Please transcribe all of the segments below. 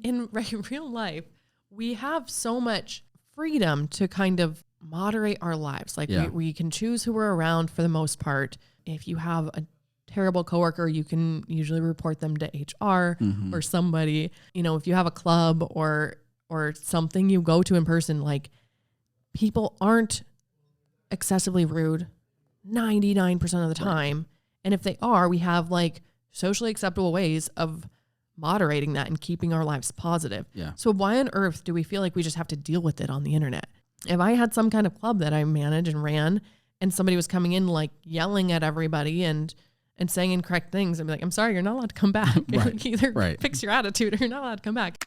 In real life, we have so much freedom to kind of moderate our lives. Like we can choose who we're around for the most part. If you have a terrible coworker, you can usually report them to HR or somebody. You know, if you have a club or something you go to in person, like people aren't excessively rude 99% of the time. And if they are, we have like socially acceptable ways of moderating that and keeping our lives positive. Yeah. So why on earth do we feel like we just have to deal with it on the internet? If I had some kind of club that I managed and ran and somebody was coming in like yelling at everybody and saying incorrect things, I'd be like, I'm sorry, you're not allowed to come back. Either fix your attitude or you're not allowed to come back.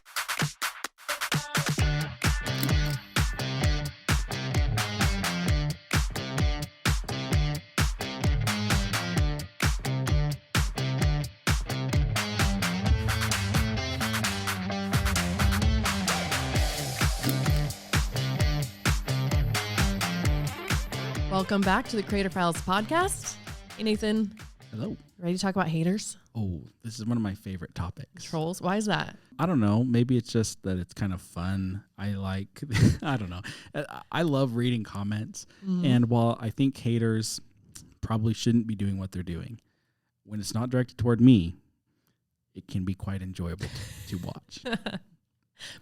Welcome back to the Creator Files podcast. Hey, Nathan. Hello. Ready to talk about haters? Oh, this is one of my favorite topics. Trolls. Why is that? I don't know. Maybe it's just that it's kind of fun. I don't know. I love reading comments. And while I think haters probably shouldn't be doing what they're doing, when it's not directed toward me, it can be quite enjoyable to watch.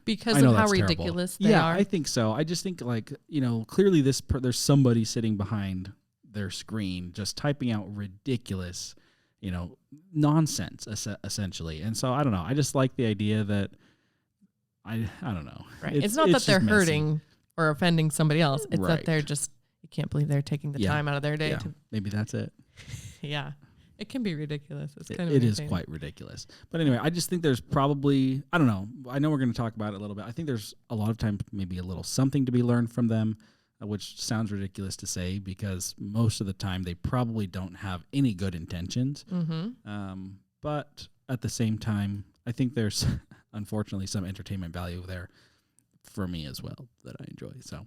Because of how ridiculous they are? Yeah, I think so. I just think clearly there's somebody sitting behind their screen just typing out ridiculous, nonsense essentially. And so I don't know. I just like the idea that I don't know. Right. It's not that they're hurting or offending somebody else. It's that they're just, you can't believe they're taking the time out of their day to. Maybe that's it. Yeah. It can be ridiculous. It is quite ridiculous. But anyway, I just think there's probably, I don't know. I know we're going to talk about it a little bit. I think there's a lot of time, maybe a little something to be learned from them, which sounds ridiculous to say because most of the time they probably don't have any good intentions. But at the same time, I think there's unfortunately some entertainment value there for me as well that I enjoy. So,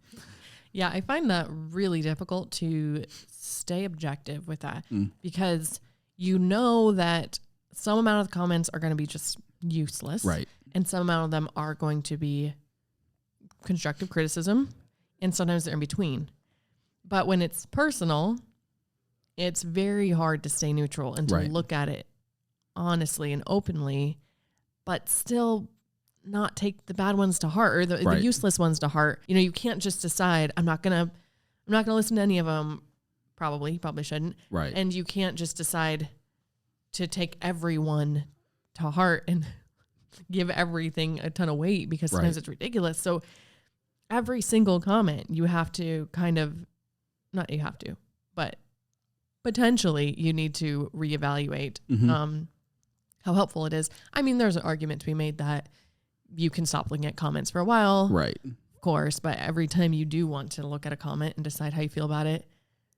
yeah, I find that really difficult to stay objective with that because you know that some amount of the comments are going to be just useless. Right. And some amount of them are going to be constructive criticism. And sometimes they're in between. But when it's personal, it's very hard to stay neutral and to look at it honestly and openly, but still not take the bad ones to heart or the useless ones to heart. You can't just decide I'm not gonna listen to any of them. Probably shouldn't. Right. And you can't just decide to take everyone to heart and give everything a ton of weight because sometimes it's ridiculous. So every single comment you have to not you have to, but potentially you need to reevaluate how helpful it is. I mean, there's an argument to be made that you can stop looking at comments for a while. Right. Of course, but every time you do want to look at a comment and decide how you feel about it,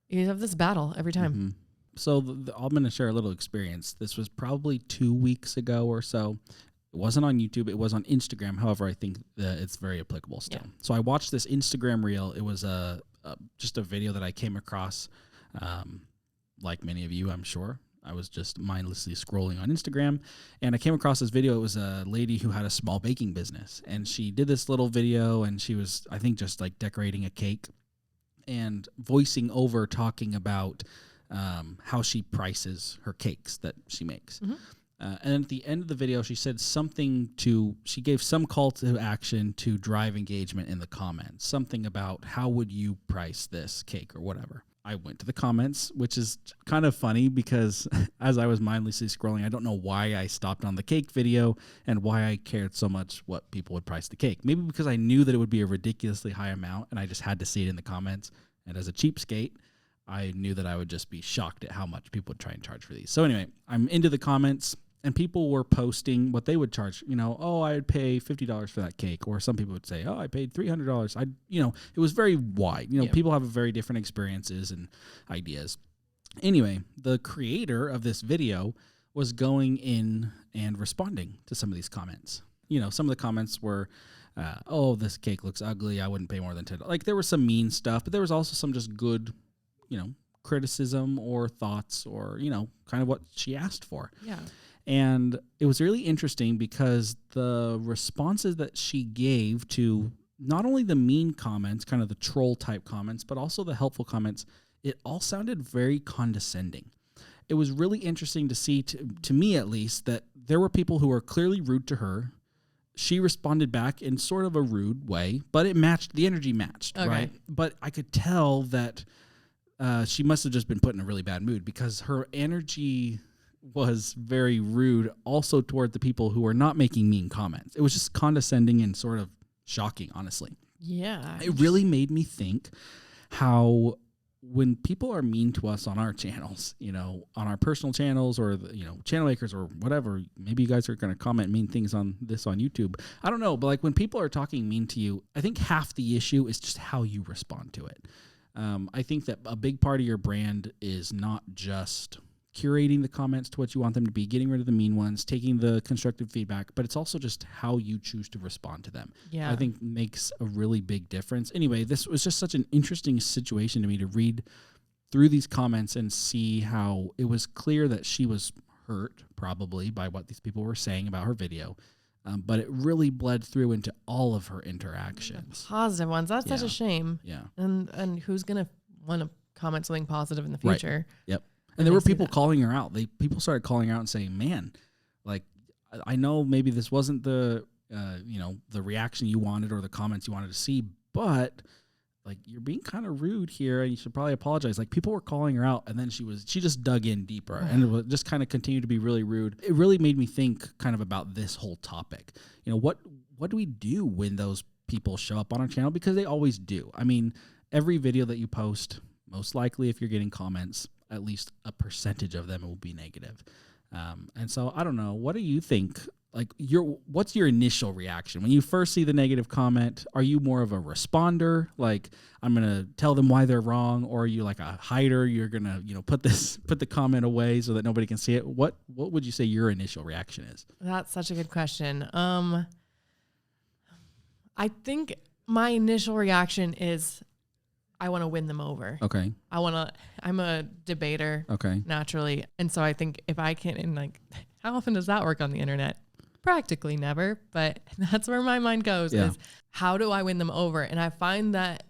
you have this battle every time. So I'm going to share a little experience. This was probably 2 weeks ago or so. It wasn't on YouTube. It was on Instagram. However, I think that it's very applicable still. Yeah. So I watched this Instagram reel. It was just a video that I came across, like many of you, I'm sure. I was just mindlessly scrolling on Instagram, and I came across this video. It was a lady who had a small baking business, and she did this little video, and she was, I think, just like decorating a cake and voicing over talking about how she prices her cakes that she makes. And at the end of the video, she said she gave some call to action to drive engagement in the comments, something about how would you price this cake or whatever. I went to the comments, which is kind of funny because as I was mindlessly scrolling, I don't know why I stopped on the cake video and why I cared so much what people would price the cake. Maybe because I knew that it would be a ridiculously high amount and I just had to see it in the comments. And as a cheapskate, I knew that I would just be shocked at how much people would try and charge for these. So anyway, I'm into the comments and people were posting what they would charge. I would pay $50 for that cake. Or some people would say, I paid $300. It was very wide. People have very different experiences and ideas. Anyway, the creator of this video was going in and responding to some of these comments. Some of the comments were, this cake looks ugly. I wouldn't pay more than $10. Like there was some mean stuff, but there was also some just good, criticism or thoughts or, kind of what she asked for. Yeah. And it was really interesting because the responses that she gave to not only the mean comments, kind of the troll type comments, but also the helpful comments, it all sounded very condescending. It was really interesting to see, to me at least, that there were people who were clearly rude to her. She responded back in sort of a rude way, but it matched, the energy matched, right? But I could tell that she must have just been put in a really bad mood because her energy was very rude also toward the people who were not making mean comments. It was just condescending and sort of shocking, honestly. Yeah. It really made me think how when people are mean to us on our channels, you know, on our personal channels or, you know, channel makers or whatever, maybe you guys are going to comment mean things on this on YouTube. I don't know, but like when people are talking mean to you, I think half the issue is just how you respond to it. I think that a big part of your brand is not just curating the comments to what you want them to be, getting rid of the mean ones, taking the constructive feedback, but it's also just how you choose to respond to them. Yeah. I think makes a really big difference. Anyway, this was just such an interesting situation to me to read through these comments and see how it was clear that she was hurt probably by what these people were saying about her video. But it really bled through into all of her interactions. The positive ones. That's such a shame. Yeah. And who's going to want to comment something positive in the future? Right. Yep. And there were people calling her out. People started calling her out and saying, man, like, I know maybe this wasn't the, the reaction you wanted or the comments you wanted to see, but like, you're being kind of rude here and you should probably apologize. Like, people were calling her out and then she just dug in deeper and it just kind of continued to be really rude. It really made me think kind of about this whole topic. You know, what do we do when those people show up on our channel? Because they always do. I mean, every video that you post, most likely if you're getting comments, at least a percentage of them will be negative. And so I don't know. What do you think? Like what's your initial reaction when you first see the negative comment? Are you more of a responder? Like, I'm going to tell them why they're wrong, or are you like a hider? You're going to, put the comment away so that nobody can see it. What would you say your initial reaction is? That's such a good question. I think my initial reaction is I want to win them over. Okay. I'm a debater. Okay. Naturally. And so I think if I can, and like, how often does that work on the internet? Practically never, but that's where my mind goes is how do I win them over? And I find that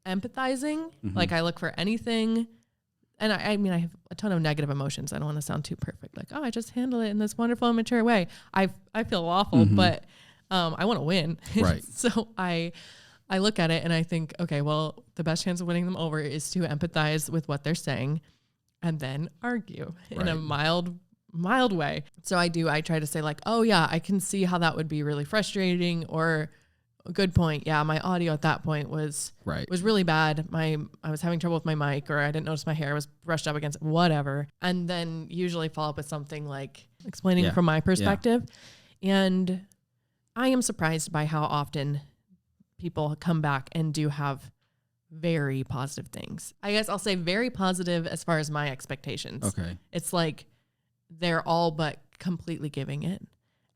empathizing, like I look for anything. And I mean, I have a ton of negative emotions. I don't want to sound too perfect. Like, oh, I just handle it in this wonderful and mature way. I feel awful, but I want to win. Right. So I look at it and I think, okay, well, the best chance of winning them over is to empathize with what they're saying and then argue in a mild way. So I try to say like, oh yeah, I can see how that would be really frustrating, or a good point. Yeah. My audio at that point was really bad. I was having trouble with my mic, or I didn't notice my hair was brushed up against whatever. And then usually follow up with something like explaining from my perspective. Yeah. And I am surprised by how often people come back and do have very positive things. I guess I'll say very positive as far as my expectations. Okay. It's like they're all but completely giving it.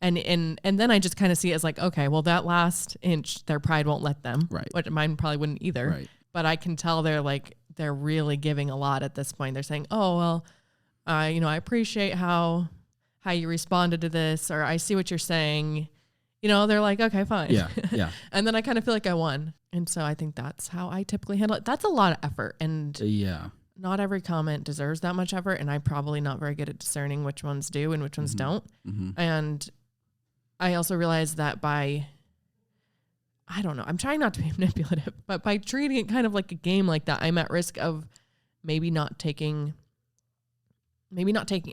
And then I just kind of see it as like, okay, well, that last inch, their pride won't let them. Right. Which mine probably wouldn't either. Right. But I can tell they're really giving a lot at this point. They're saying, oh, well, I appreciate how you responded to this, or I see what you're saying. They're like, okay, fine. Yeah. Yeah. And then I kind of feel like I won. And so I think that's how I typically handle it. That's a lot of effort. And not every comment deserves that much effort. And I'm probably not very good at discerning which ones do and which ones don't. And I also realize that I don't know, I'm trying not to be manipulative, but by treating it kind of like a game like that, I'm at risk of maybe not taking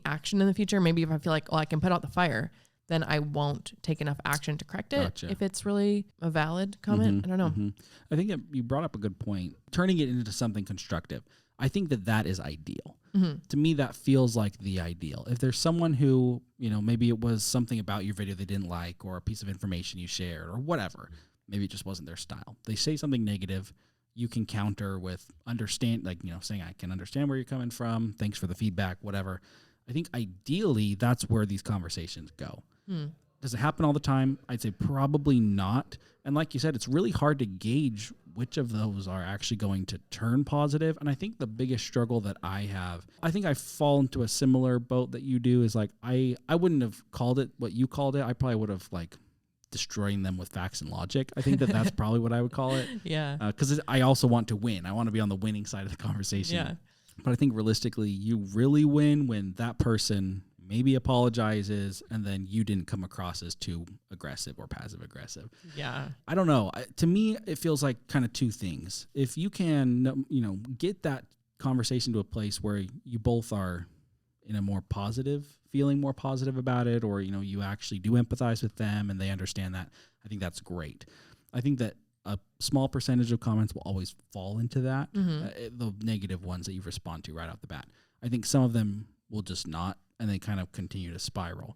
action in the future. Maybe if I feel like, oh, I can put out the fire, then I won't take enough action to correct it. If it's really a valid comment. I don't know. I think that you brought up a good point. Turning it into something constructive, I think that is ideal. To me, that feels like the ideal. If there's someone who, maybe it was something about your video they didn't like, or a piece of information you shared, or whatever, maybe it just wasn't their style. They say something negative, you can counter with saying, I can understand where you're coming from. Thanks for the feedback, whatever. I think ideally that's where these conversations go. Does it happen all the time? I'd say probably not. And like you said, it's really hard to gauge which of those are actually going to turn positive. And I think the biggest struggle that I have, I think I fall into a similar boat that you do, is like I wouldn't have called it what you called it. I probably would have like destroying them with facts and logic. I think that's probably what I would call it. Yeah. Because I also want to win. I want to be on the winning side of the conversation. Yeah. But I think realistically, you really win when that person maybe apologizes and then you didn't come across as too aggressive or passive aggressive. Yeah. I don't know. To me, it feels like kind of two things. If you can, get that conversation to a place where you both are in a more positive, feeling more positive about it, or, you actually do empathize with them and they understand that, I think that's great. I think that a small percentage of comments will always fall into that, the negative ones that you respond to right off the bat. I think some of them will just not, and they kind of continue to spiral.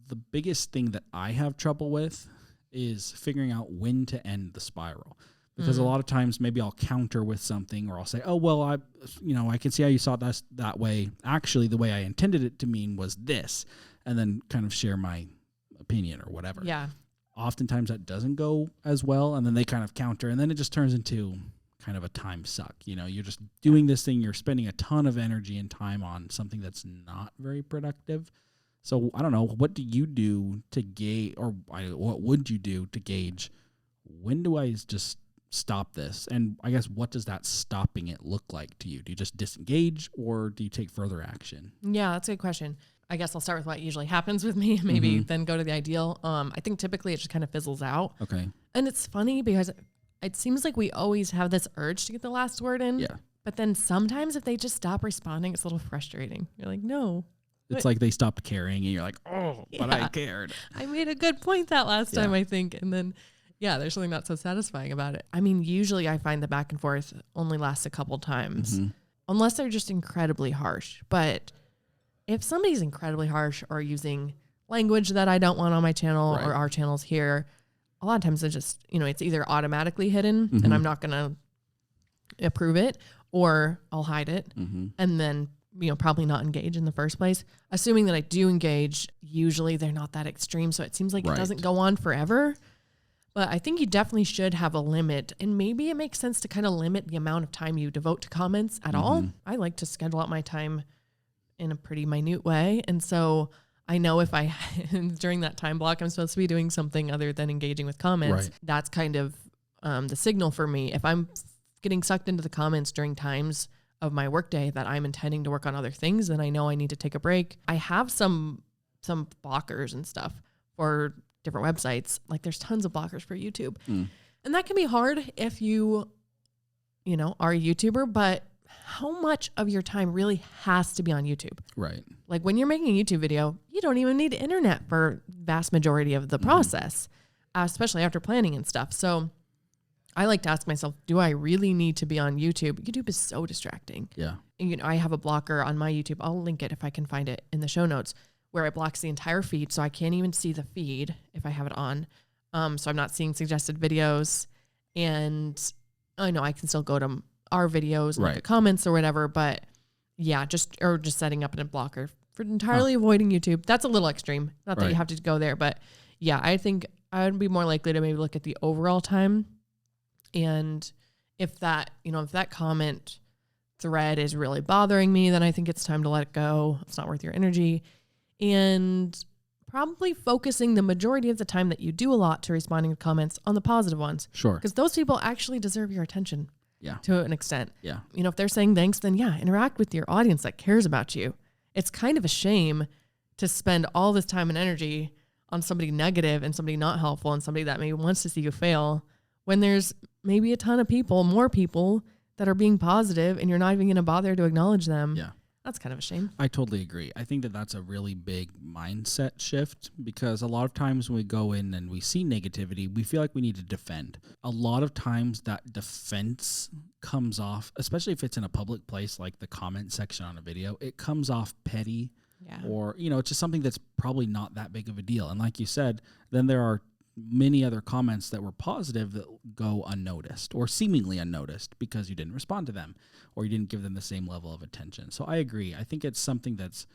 The biggest thing that I have trouble with is figuring out when to end the spiral. Because a lot of times maybe I'll counter with something, or I'll say, oh, well, I can see how you saw it that way. Actually, the way I intended it to mean was this, and then kind of share my opinion or whatever. Yeah. Oftentimes that doesn't go as well, and then they kind of counter, and then it just turns into kind of a time suck. You're just doing this thing, you're spending a ton of energy and time on something that's not very productive. So I don't know, what do you do to gauge, or what would you do to gauge, when do I just stop this? And I guess, what does that stopping it look like to you? Do you just disengage, or do you take further action? Yeah, that's a good question. I guess I'll start with what usually happens with me, maybe then go to the ideal. I think typically it just kind of fizzles out. Okay. And it's funny because it seems like we always have this urge to get the last word in. Yeah. But then sometimes if they just stop responding, it's a little frustrating. You're like, no. It's like they stopped caring and you're like, oh, but I cared. I made a good point that last time, I think. And then, there's something not so satisfying about it. I mean, usually I find the back and forth only lasts a couple times, unless they're just incredibly harsh. But if somebody's incredibly harsh or using language that I don't want on my channel or our channels here, a lot of times it's just, it's either automatically hidden and I'm not going to approve it, or I'll hide it and then, probably not engage in the first place. Assuming that I do engage, usually they're not that extreme. So it seems like it doesn't go on forever. But I think you definitely should have a limit, and maybe it makes sense to kind of limit the amount of time you devote to comments at all. I like to schedule out my time in a pretty minute way. And so I know if I, during that time block, I'm supposed to be doing something other than engaging with comments. That's kind of the signal for me. If I'm getting sucked into the comments during times of my workday that I'm intending to work on other things, then I know I need to take a break. I have some blockers and stuff for different websites. Like there's tons of blockers for YouTube. And that can be hard if you are a YouTuber, but how much of your time really has to be on YouTube? Right. Like when you're making a YouTube video, you don't even need internet for vast majority of the process, especially after planning and stuff. So I like to ask myself, do I really need to be on YouTube? YouTube is so distracting. Yeah. And, I have a blocker on my YouTube. I'll link it if I can find it in the show notes, where it blocks the entire feed. So I can't even see the feed if I have it on. So I'm not seeing suggested videos, and I know I can still go to our videos and look at comments or whatever, but just setting up a blocker for entirely avoiding YouTube. That's a little extreme. Not that you have to go there, but I think I would be more likely to maybe look at the overall time. And if that, if that comment thread is really bothering me, then I think it's time to let it go. It's not worth your energy. And probably focusing the majority of the time that you do a lot to responding to comments on the positive ones. Sure. Because those people actually deserve your attention. Yeah. To an extent. Yeah. If they're saying thanks, then interact with your audience that cares about you. It's kind of a shame to spend all this time and energy on somebody negative and somebody not helpful and somebody that maybe wants to see you fail, when there's maybe a ton of people, more people that are being positive, and you're not even going to bother to acknowledge them. Yeah. That's kind of a shame. I totally agree. I think that that's a really big mindset shift, because a lot of times when we go in and we see negativity, we feel like we need to defend. A lot of times that defense comes off, especially if it's in a public place like the comment section on a video, it comes off petty, or, it's just something that's probably not that big of a deal. And like you said, then there are many other comments that were positive that go unnoticed or seemingly unnoticed because you didn't respond to them or you didn't give them the same level of attention. So I agree. I think it's something that's,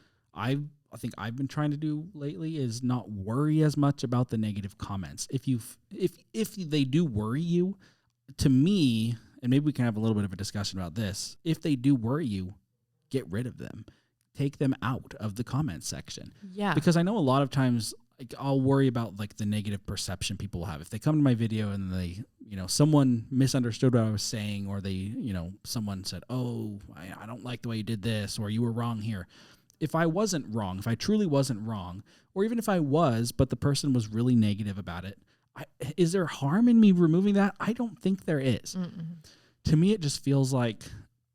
I think I've been trying to do lately is not worry as much about the negative comments. If they do worry you, to me, and maybe we can have a little bit of a discussion about this, if they do worry you, get rid of them. Take them out of the comments section. Yeah. Because I know a lot of times like I'll worry about like the negative perception people will have. If they come to my video and they, someone misunderstood what I was saying, or they, someone said, oh, I don't like the way you did this, or you were wrong here. If I wasn't wrong, if I truly wasn't wrong, or even if I was, but the person was really negative about it, is there harm in me removing that? I don't think there is. Mm-mm. To me, it just feels like,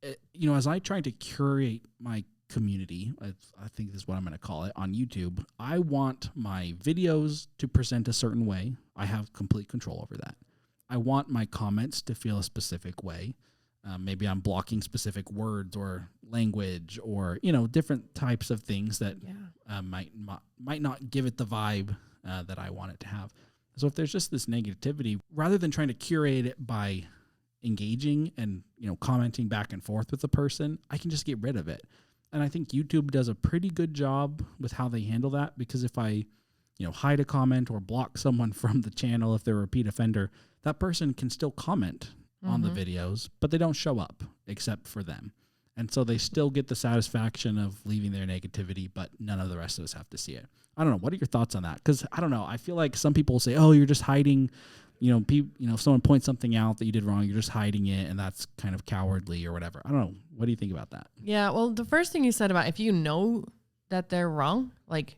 as I try to curate my community, I think this is what I'm going to call it, on YouTube, I want my videos to present a certain way. I have complete control over that. I want my comments to feel a specific way. Maybe I'm blocking specific words or language or, different types of things that might not give it the vibe that I want it to have. So if there's just this negativity, rather than trying to curate it by engaging and, commenting back and forth with the person, I can just get rid of it. And I think YouTube does a pretty good job with how they handle that, because if I, hide a comment or block someone from the channel, if they're a repeat offender, that person can still comment on the videos, but they don't show up except for them. And so they still get the satisfaction of leaving their negativity, but none of the rest of us have to see it. I don't know. What are your thoughts on that? Because I don't know. I feel like some people say, oh, you're just hiding, if someone points something out that you did wrong, you're just hiding it, and that's kind of cowardly or whatever. I don't know. What do you think about that? Yeah, well, the first thing you said about if you know that they're wrong, like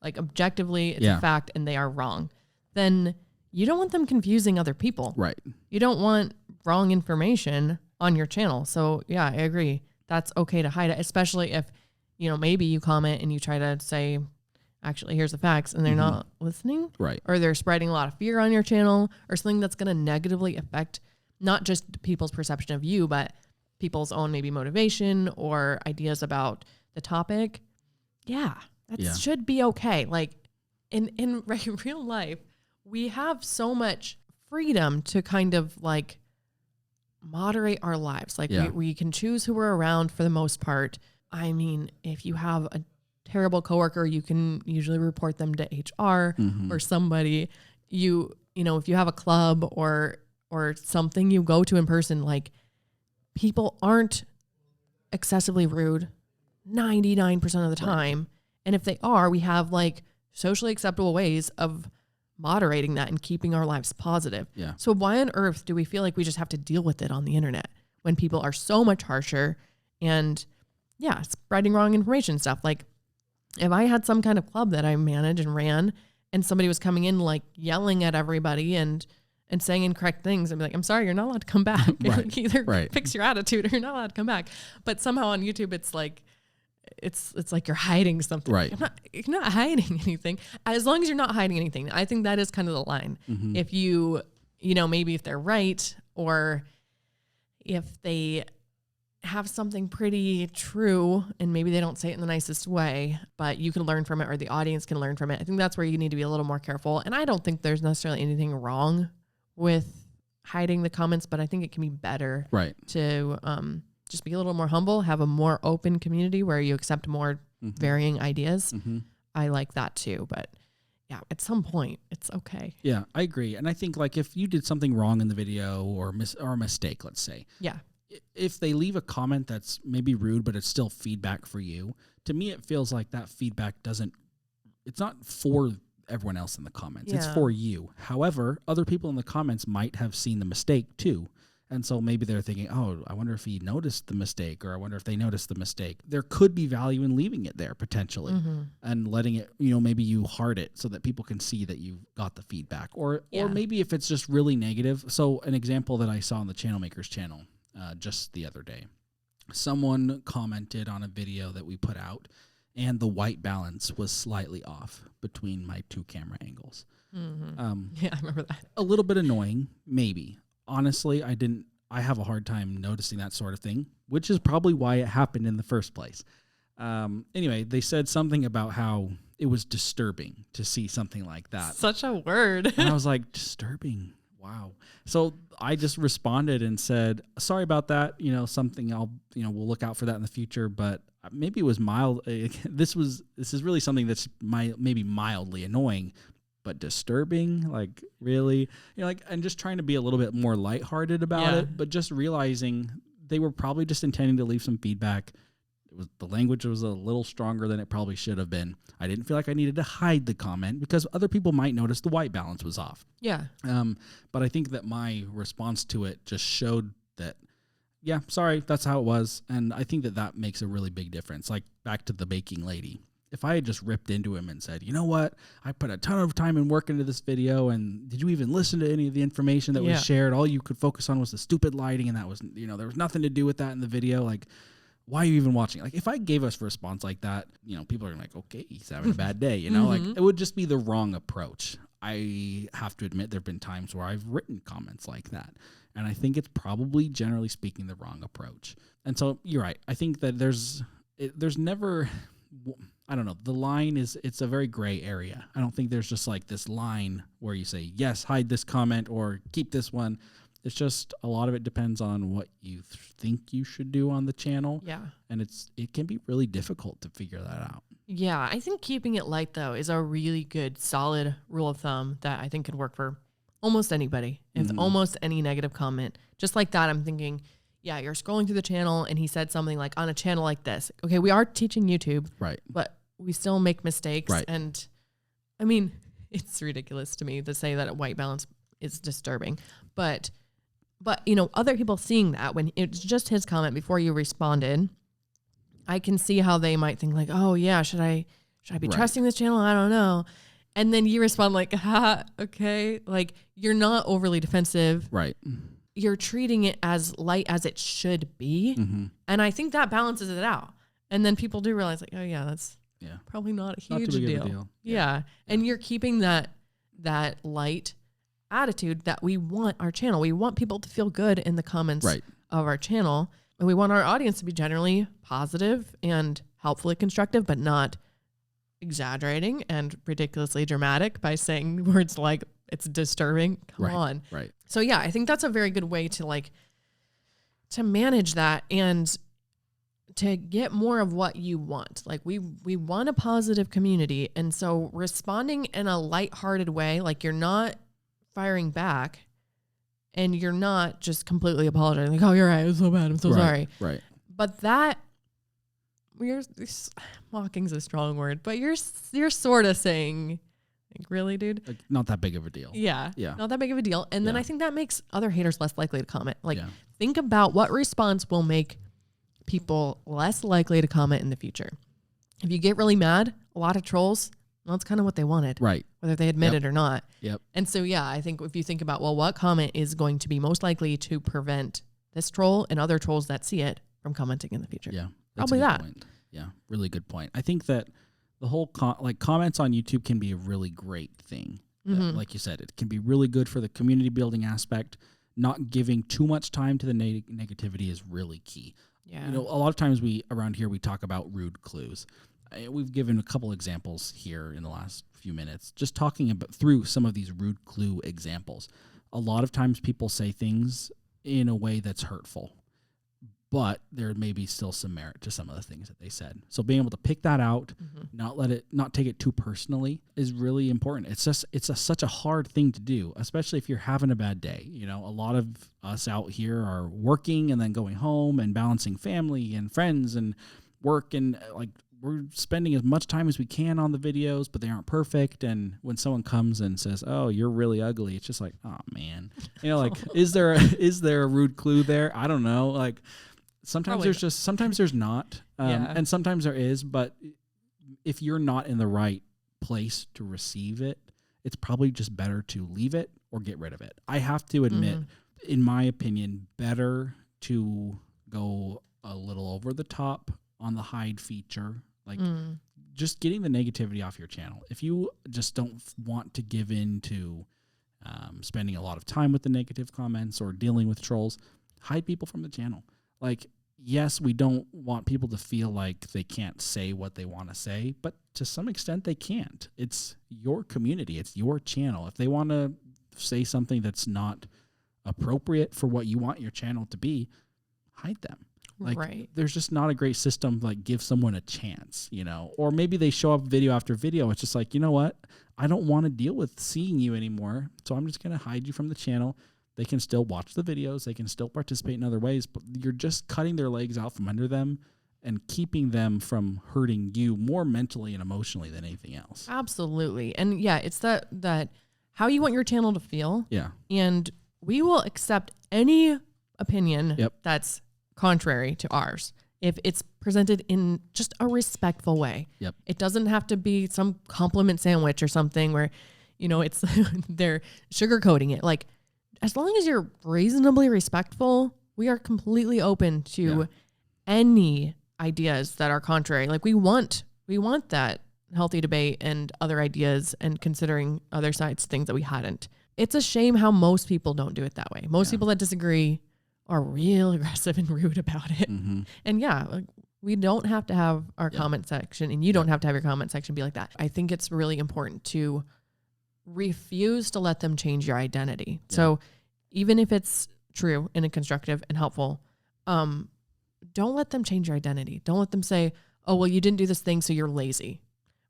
objectively it's a fact and they are wrong, then you don't want them confusing other people. Right. You don't want wrong information on your channel. So yeah, I agree. That's okay to hide it, especially if, maybe you comment and you try to say, actually, here's the facts, and they're not listening. Right. Or they're spreading a lot of fear on your channel, or something that's going to negatively affect not just people's perception of you, but people's own maybe motivation or ideas about the topic. Yeah, that should be okay. Like in real life, we have so much freedom to kind of like moderate our lives. Like we can choose who we're around for the most part. I mean, if you have a terrible coworker, you can usually report them to HR or somebody. If you have a club or something you go to in person, like people aren't excessively rude 99% of the time. Right. And if they are, we have like socially acceptable ways of moderating that and keeping our lives positive. Yeah. So why on earth do we feel like we just have to deal with it on the internet when people are so much harsher and spreading wrong information stuff? Like if I had some kind of club that I managed and ran and somebody was coming in like yelling at everybody and saying incorrect things, I'd be like, I'm sorry, you're not allowed to come back. Like either fix your attitude or you're not allowed to come back. But somehow on YouTube, it's like, it's like you're hiding something. Right. You're not hiding anything. As long as you're not hiding anything, I think that is kind of the line. Mm-hmm. If maybe if they're right, or if they have something pretty true and maybe they don't say it in the nicest way, but you can learn from it or the audience can learn from it. I think that's where you need to be a little more careful. And I don't think there's necessarily anything wrong with hiding the comments, but I think it can be better to just be a little more humble, have a more open community where you accept more varying ideas. Mm-hmm. I like that too, but yeah, at some point it's okay. Yeah, I agree. And I think like if you did something wrong in the video or a mistake, let's say, if they leave a comment that's maybe rude, but it's still feedback for you, to me, it feels like that feedback it's not for everyone else in the comments. It's for you. However, other people in the comments might have seen the mistake too. And so maybe they're thinking, oh, I wonder if he noticed the mistake, or I wonder if they noticed the mistake. There could be value in leaving it there potentially and letting it, maybe you heart it so that people can see that you got the feedback. Or maybe if it's just really negative. So an example that I saw on the Channel Makers channel just the other day, someone commented on a video that we put out, and the white balance was slightly off between my two camera angles. Mm-hmm. I remember that. A little bit annoying, maybe. Honestly, I have a hard time noticing that sort of thing, which is probably why it happened in the first place. Anyway, they said something about how it was disturbing to see something like that. Such a word. And I was like, disturbing. Wow. So I just responded and said, sorry about that. Something we'll look out for that in the future, but maybe it was mild. This is really something that's maybe mildly annoying, but disturbing. Like, really, like, and just trying to be a little bit more lighthearted about it, but just realizing they were probably just intending to leave some feedback. The language was a little stronger than it probably should have been. I didn't feel like I needed to hide the comment because other people might notice the white balance was off. Yeah. But I think that my response to it just showed that, yeah, sorry, that's how it was. And I think that makes a really big difference. Like, back to the baking lady. If I had just ripped into him and said, you know what, I put a ton of time and work into this video, and did you even listen to any of the information that was shared? All you could focus on was the stupid lighting, and that was, there was nothing to do with that in the video. Like, why are you even watching? Like, if I gave us a response like that, people are like, okay, he's having a bad day, like, it would just be the wrong approach. I have to admit there have been times where I've written comments like that, and I think it's probably, generally speaking, the wrong approach. And so you're right. I think that there's never, I don't know, the line it's a very gray area. I don't think there's just like this line where you say, yes, hide this comment or keep this one. It's just a lot of it depends on what you think you should do on the channel. Yeah. And it can be really difficult to figure that out. Yeah. I think keeping it light, though, is a really good, solid rule of thumb that I think could work for almost anybody. If almost any negative comment, just like that, I'm thinking, yeah, you're scrolling through the channel and he said something like on a channel like this. Okay, we are teaching YouTube. Right. But we still make mistakes. Right. And I mean, it's ridiculous to me to say that a white balance is disturbing. But other people seeing that when it's just his comment before you responded, I can see how they might think like, oh yeah, should I be trusting this channel? I don't know. And then you respond like, okay. Like, you're not overly defensive. Right. You're treating it as light as it should be. Mm-hmm. And I think that balances it out. And then people do realize like, oh yeah, that's probably not a huge deal. Yeah. And you're keeping that light attitude that we want our channel. We want people to feel good in the comments of our channel. And we want our audience to be generally positive and helpfully constructive, but not exaggerating and ridiculously dramatic by saying words like it's disturbing. Come on. Right. So yeah, I think that's a very good way to manage that and to get more of what you want. Like, we want a positive community. And so responding in a lighthearted way, like you're not firing back and you're not just completely apologizing. Like, oh, you're right. It was so bad. I'm so sorry. Right. But that mocking's a strong word, but you're sort of saying, like, really, dude? Like, not that big of a deal. Yeah. Not that big of a deal. And then I think that makes other haters less likely to comment. Like, think about what response will make people less likely to comment in the future. If you get really mad, a lot of trolls, well, that's kind of what they wanted. Right. Whether they admit it or not. Yep. And so, yeah, I think if you think about, well, what comment is going to be most likely to prevent this troll and other trolls that see it from commenting in the future? Yeah. Probably that. Point. Yeah. Really good point. I think that the whole comments on YouTube can be a really great thing. Mm-hmm. Like you said, it can be really good for the community building aspect. Not giving too much time to the negativity is really key. Yeah. A lot of times around here we talk about rude clues. We've given a couple examples here in the last few minutes, just talking about through some of these rude clue examples. A lot of times people say things in a way that's hurtful, but there may be still some merit to some of the things that they said. So being able to pick that out, not take it too personally is really important. It's such a hard thing to do, especially if you're having a bad day. A lot of us out here are working and then going home and balancing family and friends and work, and like, we're spending as much time as we can on the videos, but they aren't perfect. And when someone comes and says, "Oh, you're really ugly," it's just like, oh man, like, is there a rude clue there? I don't know. Like, sometimes sometimes there's not, and sometimes there is. But if you're not in the right place to receive it, it's probably just better to leave it or get rid of it. I have to admit, in my opinion, better to go a little over the top on the hide feature. Like, just getting the negativity off your channel. If you just don't want to give in to spending a lot of time with the negative comments or dealing with trolls, hide people from the channel. Like, yes, we don't want people to feel like they can't say what they want to say, but to some extent they can't. It's your community. It's your channel. If they want to say something that's not appropriate for what you want your channel to be, hide them. Like, right. there's just not a great system like give someone a chance, or maybe they show up video after video. It's just like, you know what? I don't want to deal with seeing you anymore. So I'm just going to hide you from the channel. They can still watch the videos. They can still participate in other ways, but you're just cutting their legs out from under them and keeping them from hurting you more mentally and emotionally than anything else. Absolutely. And yeah, it's that how you want your channel to feel. Yeah. And we will accept any opinion Yep. that's contrary to ours if it's presented in just a respectful way. Yep. It doesn't have to be some compliment sandwich or something where, it's they're sugarcoating it. Like, as long as you're reasonably respectful, we are completely open to any ideas that are contrary. Like, we want that healthy debate and other ideas and considering other sides, things that we hadn't. It's a shame how most people don't do it that way. Most people that disagree are real aggressive and rude about it. Mm-hmm. And like, we don't have to have our comment section, and you don't have to have your comment section be like that. I think it's really important to refuse to let them change your identity. Yeah. So even if it's true and constructive and helpful, don't let them change your identity. Don't let them say, oh, well, you didn't do this thing, so you're lazy.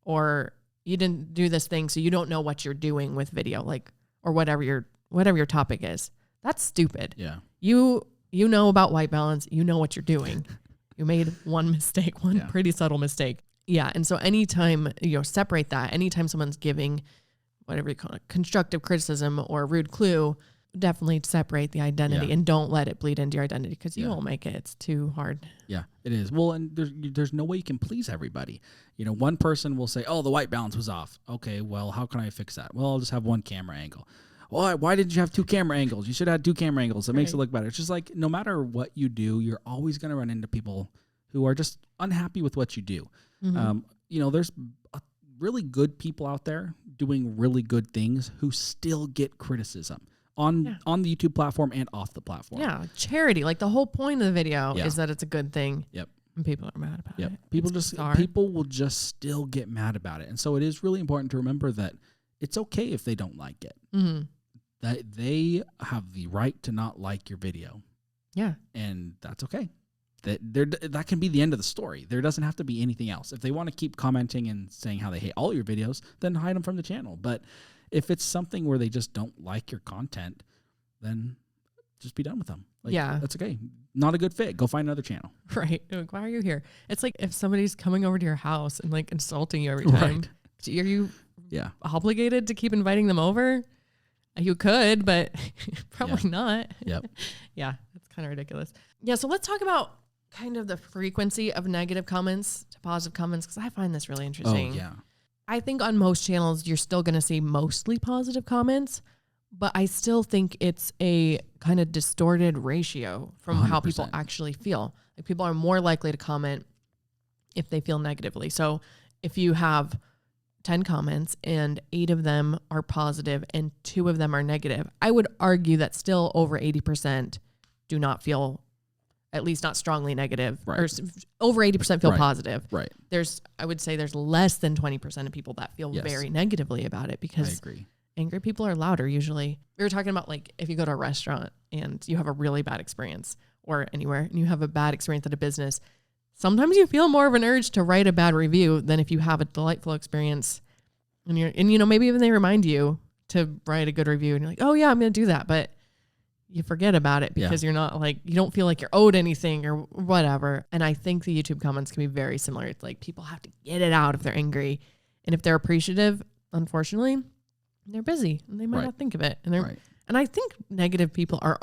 Or you didn't do this thing, so you don't know what you're doing with video, like, or whatever your topic is. That's stupid. Yeah. You know about white balance. You know what you're doing. You made one mistake, pretty subtle mistake. Yeah. And so anytime, separate that. Anytime someone's giving whatever you call it, constructive criticism or rude clue, definitely separate the identity and don't let it bleed into your identity, because you won't make it. It's too hard. Yeah, it is. Well, and there's no way you can please everybody. One person will say, oh, the white balance was off. Okay, well, how can I fix that? Well, I'll just have one camera angle. Well, why didn't you have two camera angles? You should have 2 camera angles. It makes it look better. It's just like, no matter what you do, you're always going to run into people who are just unhappy with what you do. Mm-hmm. There's really good people out there doing really good things who still get criticism on the YouTube platform and off the platform. Yeah, charity. Like, the whole point of the video is that it's a good thing. Yep. And people are mad about it. People will just still get mad about it. And so it is really important to remember that it's okay if they don't like it. Mm-hmm. That they have the right to not like your video. Yeah. And that's okay. That can be the end of the story. There doesn't have to be anything else. If they want to keep commenting and saying how they hate all your videos, then hide them from the channel. But if it's something where they just don't like your content, then just be done with them. That's okay. Not a good fit. Go find another channel. Right. Like, why are you here? It's like if somebody's coming over to your house and like insulting you every time. Right. Are you obligated to keep inviting them over? You could, but probably not. Yep. Yeah, that's kind of ridiculous. Yeah, so let's talk about kind of the frequency of negative comments to positive comments, because I find this really interesting. Oh, yeah. I think on most channels, you're still going to see mostly positive comments, but I still think it's a kind of distorted ratio from 100%. How people actually feel. Like, people are more likely to comment if they feel negatively. So if you have 10 comments and 8 of them are positive and 2 of them are negative, I would argue that still over 80% do not feel, at least not strongly negative, or over 80% feel positive. Right. I would say there's less than 20% of people that feel very negatively about it, because I agree. Angry people are louder usually. We were talking about, like, if you go to a restaurant and you have a really bad experience, or anywhere, and you have a bad experience at a business, sometimes you feel more of an urge to write a bad review than if you have a delightful experience. And maybe even they remind you to write a good review, and you're like, oh yeah, I'm going to do that. But you forget about it because you're not you don't feel like you're owed anything or whatever. And I think the YouTube comments can be very similar. It's like people have to get it out if they're angry. And if they're appreciative, unfortunately, they're busy and they might not think of it. And and I think negative people are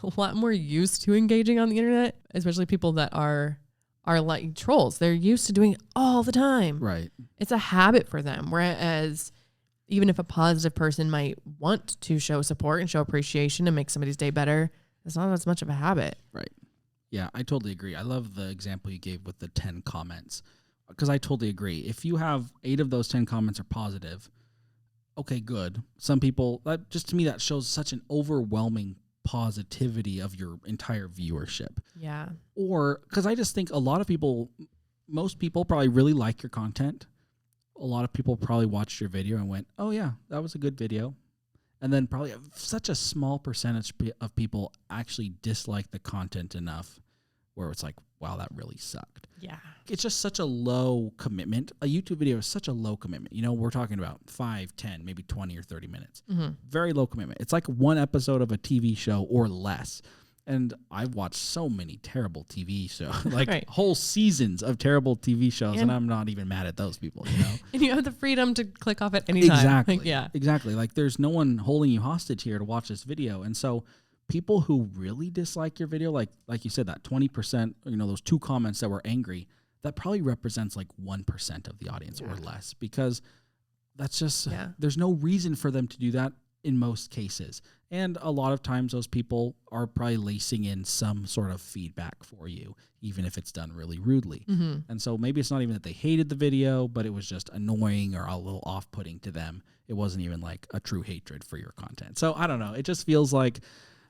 a lot more used to engaging on the internet, especially people that are like trolls. They're used to doing it all the time. Right. It's a habit for them. Whereas even if a positive person might want to show support and show appreciation and make somebody's day better, it's not as much of a habit. Right. Yeah, I totally agree. I love the example you gave with the 10 comments, because I totally agree. If you have 8 of those 10 comments are positive, okay, good. Some people, just to me, that shows such an overwhelming positivity of your entire viewership. Yeah. Or because I just think most people probably really like your content. A lot of people probably watched your video and went, oh yeah, that was a good video. And then probably such a small percentage of people actually dislike the content enough where it's like, wow, that really sucked. Yeah. It's just such a low commitment. A YouTube video is such a low commitment. You know, we're talking about 5, 10, maybe 20 or 30 minutes. Very low commitment. It's like one episode of a TV show or less. And I've watched so many terrible TV shows, like whole seasons of terrible TV shows, and I'm not even mad at those people, you know? And you have the freedom to click off at any time. Exactly. Yeah. Exactly. Like there's no one holding you hostage here to watch this video. And so people who really dislike your video, like you said, that 20%, you know, those 2 comments that were angry, that probably represents like 1% of the audience or less, because that's just, there's no reason for them to do that in most cases. And a lot of times those people are probably lacing in some sort of feedback for you, even if it's done really rudely. And so maybe it's not even that they hated the video, but it was just annoying or a little off-putting to them. It wasn't even like a true hatred for your content. So I don't know. It just feels like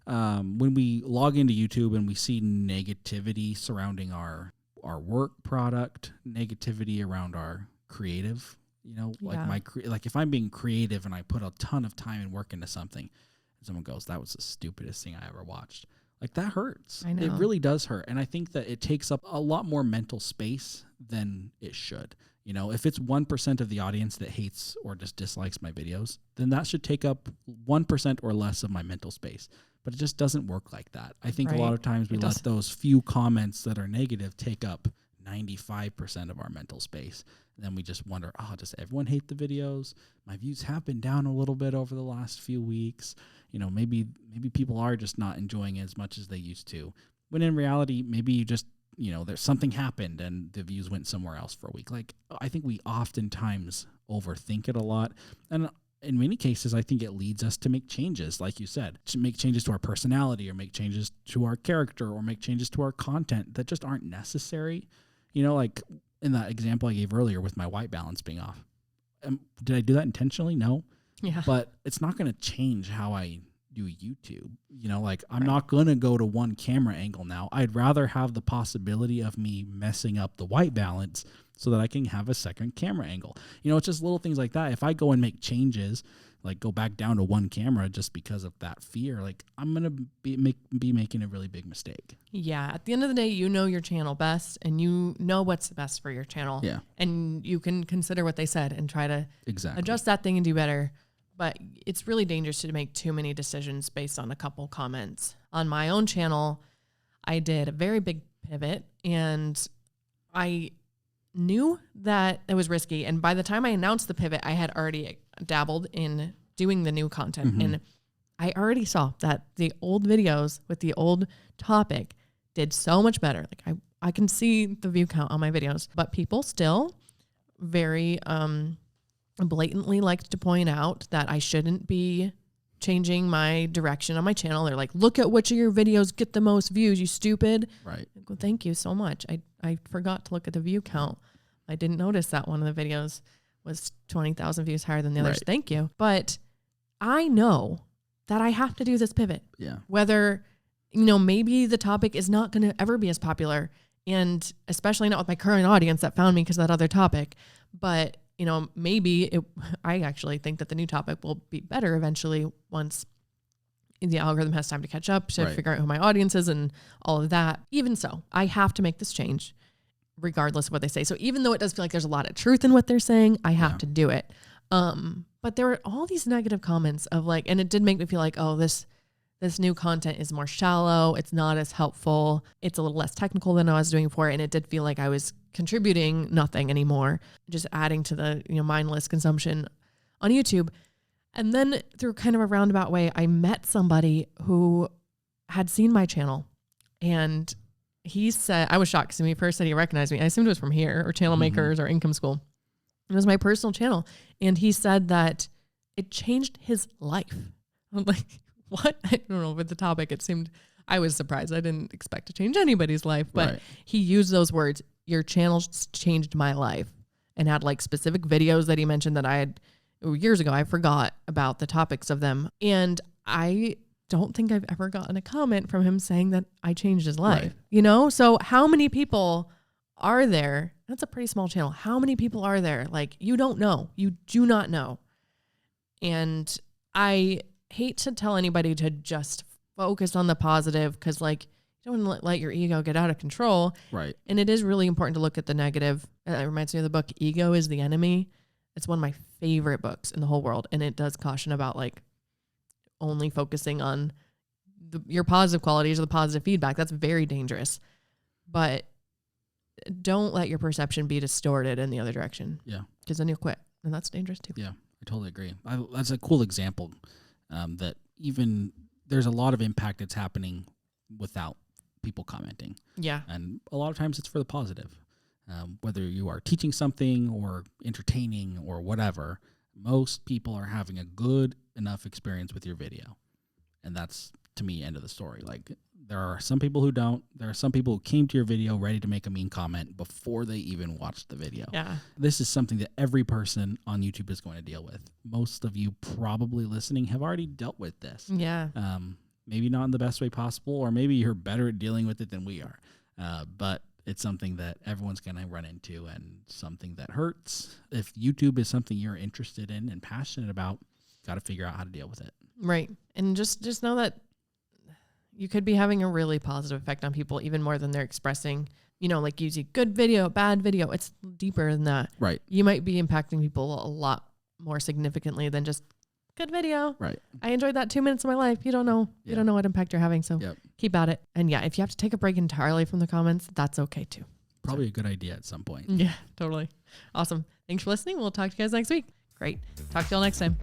when we log into YouTube and we see negativity surrounding our work product, negativity around our creative, you know, like if I'm being creative and I put a ton of time and work into something, and someone goes, that was the stupidest thing I ever watched. Like that hurts. I know. It really does hurt. And I think that it takes up a lot more mental space than it should. You know, if it's 1% of the audience that hates or just dislikes my videos, then that should take up 1% or less of my mental space. But it just doesn't work like that. I think a lot of times we let those few comments that are negative take up 95% of our mental space. And then we just wonder, does everyone hate the videos? My views have been down a little bit over the last few weeks. You know, maybe people are just not enjoying it as much as they used to. When in reality, maybe you just, you know, there's something happened and the views went somewhere else for a week. Like, I think we oftentimes overthink it a lot. And in many cases, I think it leads us to make changes, like you said, to make changes to our personality or make changes to our character or make changes to our content that just aren't necessary. You know, like in that example I gave earlier with my white balance being off. Did I do that intentionally? No. Yeah. But it's not going to change how I do YouTube. You know, like I'm not going to go to one camera angle now. I'd rather have the possibility of me messing up the white balance so that I can have a second camera angle. You know, it's just little things like that. If I go and make changes, like go back down to one camera just because of that fear, like I'm going to be making a really big mistake. Yeah. At the end of the day, you know your channel best and you know what's best for your channel. Yeah. And you can consider what they said and try to adjust that thing and do better. But it's really dangerous to make too many decisions based on a couple comments. On my own channel, I did a very big pivot and I knew that it was risky. And by the time I announced the pivot, I had already dabbled in doing the new content. And I already saw that the old videos with the old topic did so much better. Like I can see the view count on my videos, but people still very blatantly liked to point out that I shouldn't be changing my direction on my channel. They're like, look at which of your videos get the most views, you stupid. Right. Well, thank you so much. I forgot to look at the view count. I didn't notice that one of the videos was 20,000 views higher than the others. Thank you. But I know that I have to do this pivot. Yeah. Whether, you know, maybe the topic is not going to ever be as popular, and especially not with my current audience that found me because of that other topic. But, you know, I actually think that the new topic will be better eventually once the algorithm has time to catch up to figure out who my audience is and all of that. Even so, I have to make this change regardless of what they say. So even though it does feel like there's a lot of truth in what they're saying, I have to do it. But there were all these negative comments of like, and it did make me feel like, oh, this new content is more shallow. It's not as helpful. It's a little less technical than I was doing before. And it did feel like I was contributing nothing anymore, just adding to the, you know, mindless consumption on YouTube. And then through kind of a roundabout way, I met somebody who had seen my channel, and he said, I was shocked because when he first said he recognized me, I assumed it was from here or Channel Makers or Income School. It was my personal channel. And he said that it changed his life. I'm like, what? I don't know. With the topic, I was surprised. I didn't expect to change anybody's life, but he used those words, your channel changed my life, and had like specific videos that he mentioned that I had years ago. I forgot about the topics of them. And I don't think I've ever gotten a comment from him saying that I changed his life, you know? So how many people are there? That's a pretty small channel. How many people are there? Like, you don't know. You do not know. And I hate to tell anybody to just focus on the positive, because like, don't want to let your ego get out of control. Right. And it is really important to look at the negative. It reminds me of the book, Ego is the Enemy. It's one of my favorite books in the whole world. And it does caution about like only focusing on your positive qualities or the positive feedback. That's very dangerous. But don't let your perception be distorted in the other direction. Yeah. Because then you'll quit. And that's dangerous too. Yeah, I totally agree. That's a cool example that even there's a lot of impact that's happening without people commenting. Yeah. And a lot of times it's for the positive. Whether you are teaching something or entertaining or whatever, most people are having a good enough experience with your video. And that's, to me, end of the story. Like, there are some people who don't. There are some people who came to your video ready to make a mean comment before they even watched the video. Yeah. This is something that every person on YouTube is going to deal with. Most of you probably listening have already dealt with this. Yeah. Maybe not in the best way possible, or maybe you're better at dealing with it than we are. But it's something that everyone's going to run into and something that hurts. If YouTube is something you're interested in and passionate about, got to figure out how to deal with it. Right. And just know that you could be having a really positive effect on people even more than they're expressing. You know, like using good video, bad video. It's deeper than that. Right. You might be impacting people a lot more significantly than just good video. Right. I enjoyed that 2 minutes of my life. You don't know. Yeah. You don't know what impact you're having. So keep at it. And yeah, if you have to take a break entirely from the comments, that's okay too. Probably a good idea at some point. Yeah, totally. Awesome. Thanks for listening. We'll talk to you guys next week. Great. Talk to y'all next time.